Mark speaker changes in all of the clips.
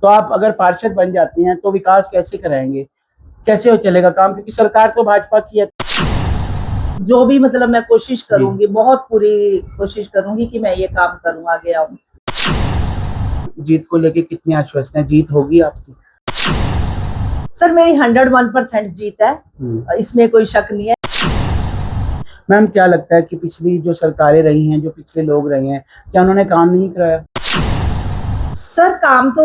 Speaker 1: तो आप अगर पार्षद बन जाती हैं तो विकास कैसे कराएंगे, कैसे हो चलेगा काम, क्योंकि सरकार तो भाजपा की है।
Speaker 2: जो भी मतलब मैं कोशिश करूंगी, बहुत पूरी कोशिश करूंगी कि मैं ये काम करूँ, आगे आऊँ।
Speaker 1: जीत को लेके कितनी आश्वस्त हैं, जीत होगी आपकी?
Speaker 2: सर मेरी 101% जीत है, इसमें कोई शक नहीं है।
Speaker 1: मैम क्या लगता है कि पिछली जो सरकारें रही हैं, जो पिछले लोग रहे हैं, क्या उन्होंने काम नहीं कराया?
Speaker 2: सर काम तो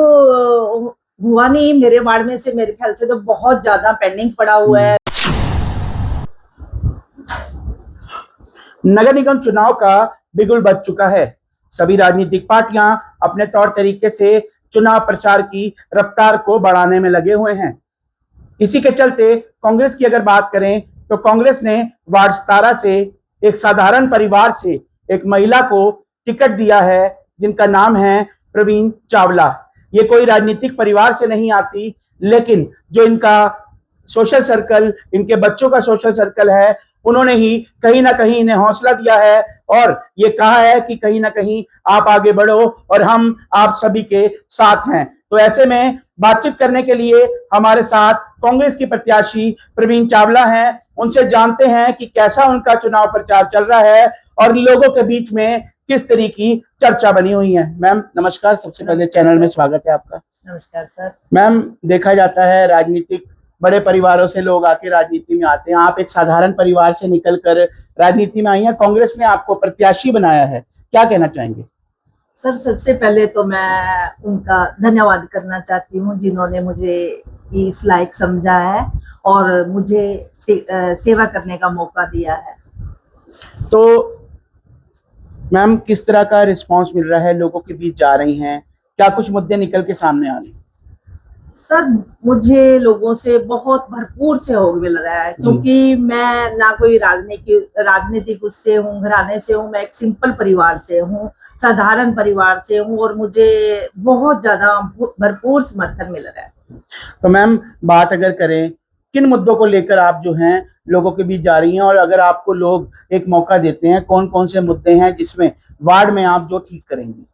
Speaker 2: हुआ नहीं मेरे वार्ड में से, मेरे ख्याल से तो बहुत ज्यादा पेंडिंग पड़ा हुआ है।
Speaker 1: नगर निगम चुनाव का बिगुल बज चुका है। सभी राजनीतिक पार्टियां अपने तौर तरीके से चुनाव प्रचार की रफ्तार को बढ़ाने में लगे हुए हैं। इसी के चलते कांग्रेस की अगर बात करें तो कांग्रेस ने वार्ड 17 से एक साधारण परिवार से एक महिला को टिकट दिया है, जिनका नाम है प्रवीण चावला। ये कोई राजनीतिक परिवार से नहीं आती, लेकिन जो इनका सोशल सर्कल, इनके बच्चों का सोशल सर्कल है, उन्होंने ही कहीं ना कहीं इन्हें हौसला दिया है और ये कहा है कि कहीं ना कहीं आप आगे बढ़ो और हम आप सभी के साथ हैं। तो ऐसे में बातचीत करने के लिए हमारे साथ कांग्रेस की प्रत्याशी प्रवीण चावला हैं। उनसे जानते हैं कि कैसा उनका चुनाव प्रचार चल रहा है और लोगों के बीच में किस तरह की चर्चा बनी हुई है। मैम नमस्कार, सबसे पहले चैनल में स्वागत है आपका।
Speaker 2: नमस्कार सर।
Speaker 1: मैम देखा जाता है राजनीतिक बड़े परिवारों से लोग आके राजनीति में आते हैं, आप एक साधारण परिवार से निकलकर राजनीति में आई हैं, कांग्रेस ने आपको प्रत्याशी बनाया है, क्या कहना चाहेंगे?
Speaker 2: सर सबसे पहले तो मैं उनका धन्यवाद करना चाहती हूँ जिन्होंने मुझे इस लायक समझा है और मुझे सेवा करने का मौका दिया है।
Speaker 1: तो मैम किस तरह का रिस्पांस मिल रहा है, लोगों के बीच जा रही हैं, क्या कुछ मुद्दे निकल के सामने आ रहे हैं?
Speaker 2: सर मुझे लोगों से बहुत भरपूर सहयोग मिल रहा है, क्योंकि मैं ना कोई राजनीतिक उससे हूँ, घराने से हूँ, मैं एक सिंपल परिवार से हूँ, साधारण परिवार से हूँ और मुझे बहुत ज्यादा भरपूर समर्थन मिल रहा है।
Speaker 1: तो मैम बात अगर करें किन मुद्दों को लेकर आप जो हैं लोगों के बीच जा रही हैं, और अगर आपको लोग एक मौका देते हैं, कौन कौन से मुद्दे हैं जिसमें वार्ड में आप जो ठीक करेंगी?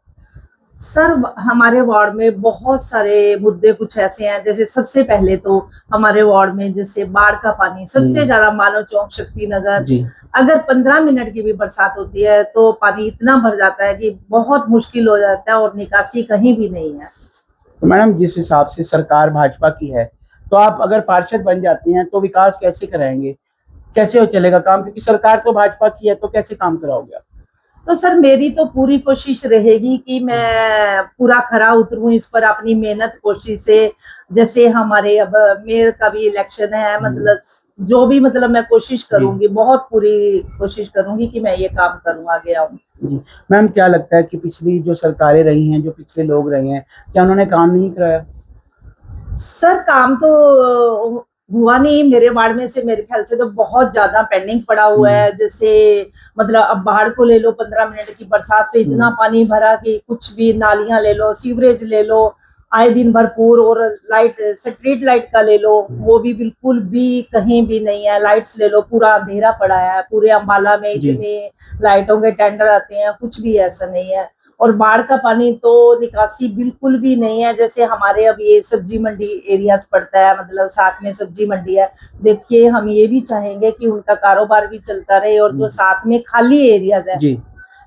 Speaker 2: सर हमारे वार्ड में बहुत सारे मुद्दे कुछ ऐसे हैं, जैसे सबसे पहले तो हमारे वार्ड में जैसे बाढ़ का पानी सबसे ज्यादा, मानव चौक, शक्ति नगर, अगर 15 मिनट की भी बरसात होती है तो पानी इतना भर जाता है कि बहुत मुश्किल हो जाता है और निकासी कहीं भी नहीं है।
Speaker 1: तो मैडम जिस हिसाब से सरकार भाजपा की है, तो आप अगर पार्षद बन जाती हैं तो विकास कैसे कराएंगे, कैसे हो चलेगा काम, क्योंकि सरकार तो भाजपा की है, तो कैसे काम कराओगे आप?
Speaker 2: तो सर मेरी तो पूरी कोशिश रहेगी कि मैं पूरा खरा उतरूं इस पर, अपनी मेहनत कोशिश से। जैसे हमारे अब मेयर का भी इलेक्शन है, मतलब जो भी मतलब मैं कोशिश करूंगी, बहुत पूरी कोशिश करूंगी कि मैं ये काम करूं, आगे आऊं।
Speaker 1: जी मैम क्या लगता है कि पिछली जो सरकारें रही हैं, जो पिछले लोग रहे हैं, क्या उन्होंने काम नहीं कराया?
Speaker 2: सर काम तो हुआ नहीं मेरे वार्ड में से, मेरे ख्याल से तो बहुत ज्यादा पेंडिंग पड़ा हुआ है। जैसे मतलब अब बाढ़ को ले लो, 15 मिनट की बरसात से इतना पानी भरा कि कुछ भी, नालियां ले लो, सीवरेज ले लो, आए दिन भरपूर, और लाइट, स्ट्रीट लाइट का ले लो, वो भी बिल्कुल भी कहीं भी नहीं है। लाइट्स ले लो, पूरा अंधेरा पड़ा है, पूरे अम्बाला में इतनी लाइटों के टेंडर आते हैं, कुछ भी ऐसा नहीं है। और बाढ़ का पानी तो निकासी बिल्कुल भी नहीं है। जैसे हमारे अब ये सब्जी मंडी एरियाज पड़ता है, मतलब साथ में सब्जी मंडी है, देखिए हम ये भी चाहेंगे कि उनका कारोबार भी चलता रहे, और जो साथ में खाली एरियाज है,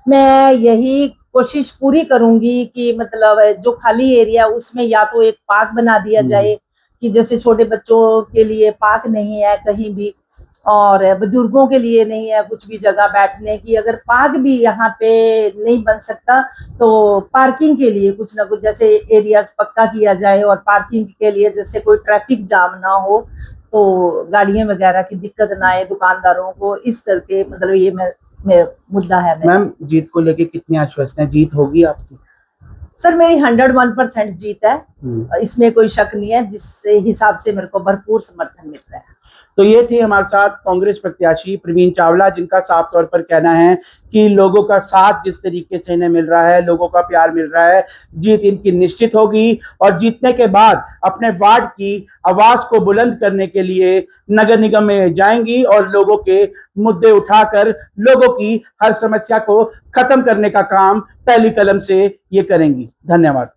Speaker 2: मैं यही कोशिश पूरी करूंगी कि मतलब जो खाली एरिया उसमें या तो एक पार्क बना दिया जाए, कि जैसे छोटे बच्चों के लिए पार्क नहीं है कहीं भी, और बुजुर्गों के लिए नहीं है कुछ भी जगह बैठने की। अगर पार्क भी यहाँ पे नहीं बन सकता तो पार्किंग के लिए कुछ ना कुछ जैसे एरियाज पक्का किया जाए, और पार्किंग के लिए जैसे कोई ट्रैफिक जाम ना हो, तो गाड़ियां वगैरह की दिक्कत ना आए दुकानदारों को, इस करके मतलब ये मेरा मुद्दा है।
Speaker 1: मैम जीत को लेके कितनी आश्वस्त हैं, जीत होगी आपकी?
Speaker 2: सर मेरी 101% जीत है, इसमें कोई शक नहीं है, जिस हिसाब से मेरे को भरपूर समर्थन मिल रहा है।
Speaker 1: तो ये थी हमारे साथ कांग्रेस प्रत्याशी प्रवीण चावला, जिनका साफ तौर पर कहना है कि लोगों का साथ जिस तरीके से इन्हें मिल रहा है, लोगों का प्यार मिल रहा है, जीत इनकी निश्चित होगी। और जीतने के बाद अपने वार्ड की आवाज को बुलंद करने के लिए नगर निगम में जाएंगी और लोगों के मुद्दे उठाकर लोगों की हर समस्या को खत्म करने का काम पहली कलम से ये करेंगी। धन्यवाद।